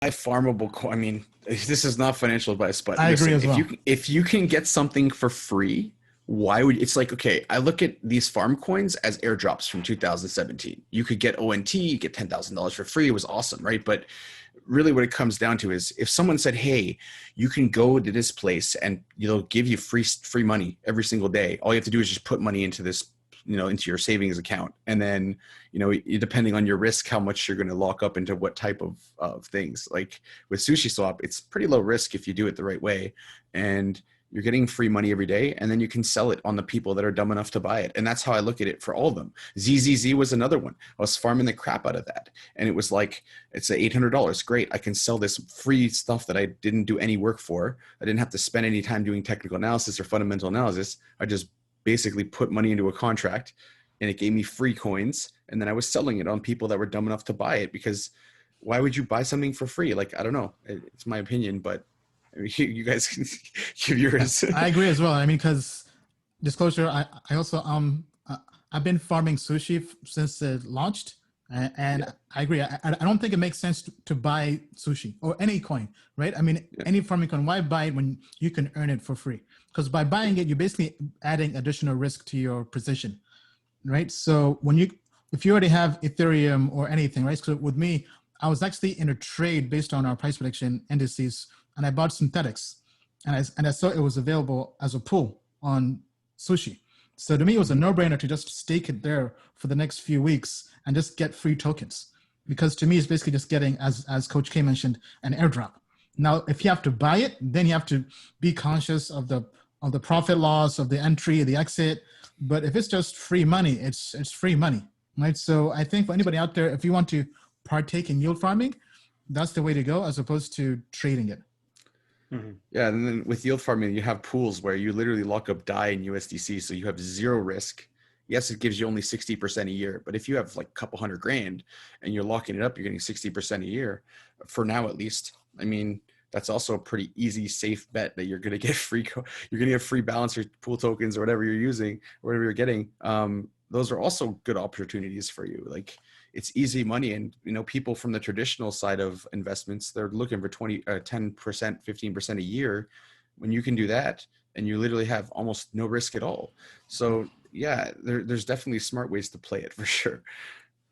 farmable coin. I mean, this is not financial advice, but I agree listen, as well. if you can get something for free, why would it's like, okay, I look at these farm coins as airdrops from 2017. You could get ONT, you get $10,000 for free. It was awesome, right? But really what it comes down to is if someone said, hey, you can go to this place and they'll give you free money every single day. All you have to do is just put money into this, into your savings account. And then, depending on your risk, how much you're going to lock up into what type of things. Like with Sushi Swap, it's pretty low risk if you do it the right way. And you're getting free money every day, and then you can sell it on the people that are dumb enough to buy it. And that's how I look at it for all of them. ZZZ was another one. I was farming the crap out of that. And it was like, it's $800. Great. I can sell this free stuff that I didn't do any work for. I didn't have to spend any time doing technical analysis or fundamental analysis. I just basically put money into a contract, and it gave me free coins. And then I was selling it on people that were dumb enough to buy it, because why would you buy something for free? Like, I don't know. It's my opinion, but I mean, you guys can give yours. I agree as well. I mean, because disclosure, I also I've been farming sushi since it launched, and yeah. I agree. I don't think it makes sense to buy sushi or any coin, right? I mean, yeah. Any farming coin, why buy it when you can earn it for free? Because by buying it, you're basically adding additional risk to your position, right? So if you already have Ethereum or anything, right? So with me, I was actually in a trade based on our price prediction indices, and I bought synthetics, and I saw it was available as a pool on Sushi. So to me, it was a no-brainer to just stake it there for the next few weeks and just get free tokens. Because to me, it's basically just getting, as Coach K mentioned, an airdrop. Now, if you have to buy it, then you have to be conscious of the profit loss, of the entry, the exit. But if it's just free money, it's free money, right? So I think for anybody out there, if you want to partake in yield farming, that's the way to go, as opposed to trading it. Mm-hmm. Yeah, and then with yield farming, you have pools where you literally lock up DAI in USDC, so you have zero risk. Yes, it gives you only 60% a year, but if you have like a couple $100,000 and you're locking it up, you're getting 60% a year, for now at least. I mean, that's also a pretty easy, safe bet that you're going to get you're going to get free balance or pool tokens or whatever you're using, whatever you're getting. Those are also good opportunities for you. Like, it's easy money. And, people from the traditional side of investments, they're looking for 10%, 15% a year, when you can do that and you literally have almost no risk at all. So yeah, there's definitely smart ways to play it for sure.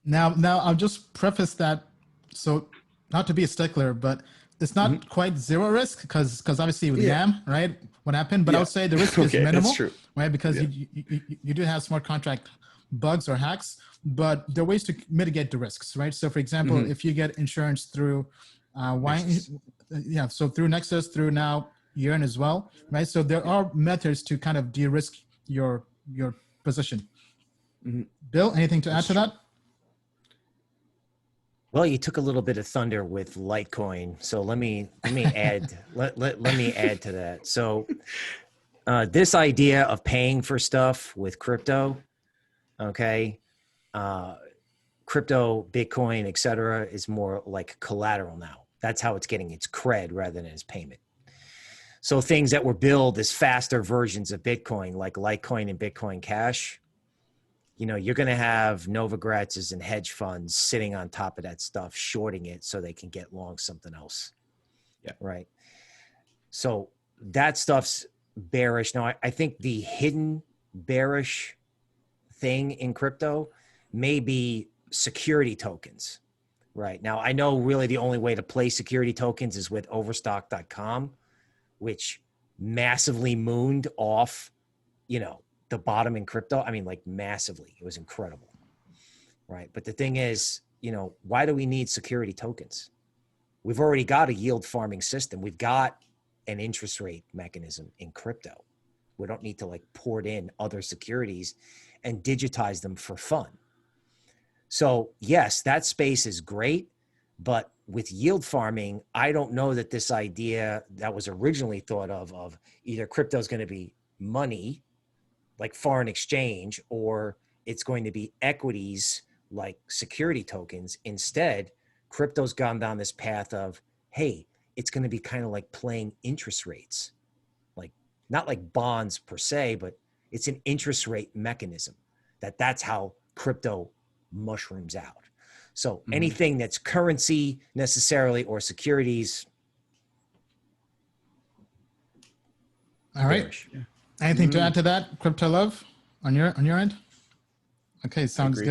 Now I'll just preface that. So not to be a stickler, but it's not quite zero risk, because obviously with YAM, right, what happened, but I would say the risk is minimal, right? Because you do have smart contract bugs or hacks, but there are ways to mitigate the risks, right? So for example, if you get insurance through so through Nexus, through now herein as well, right? So there are methods to kind of de-risk your position. Bill, anything to add to that? Well, you took a little bit of thunder with Litecoin, so let me add let me add to that. So this idea of paying for stuff with crypto, okay, crypto, Bitcoin, etc., is more like collateral now. That's how it's getting its cred rather than its payment. So things that were billed as faster versions of Bitcoin, like Litecoin and Bitcoin Cash, you're going to have Novogratz and hedge funds sitting on top of that stuff, shorting it so they can get long something else. Yeah. Right. So that stuff's bearish. Now, I think the hidden bearish thing in crypto may be security tokens. Right. Now, I know really the only way to play security tokens is with overstock.com, which massively mooned off, the bottom in crypto. I mean, like massively. It was incredible. Right. But the thing is, why do we need security tokens? We've already got a yield farming system. We've got an interest rate mechanism in crypto. We don't need to like port in other securities and digitize them for fun. So yes, that space is great, but with yield farming, I don't know that this idea that was originally thought of either crypto is going to be money, like foreign exchange, or it's going to be equities like security tokens. Instead, crypto's gone down this path of, hey, it's going to be kind of like playing interest rates, like not like bonds per se, but it's an interest rate mechanism. That's how crypto mushrooms out. So anything that's currency necessarily or securities. All right. Bearish. Anything to add to that, Crypto Love, on your end? Okay, sounds Agreed. good.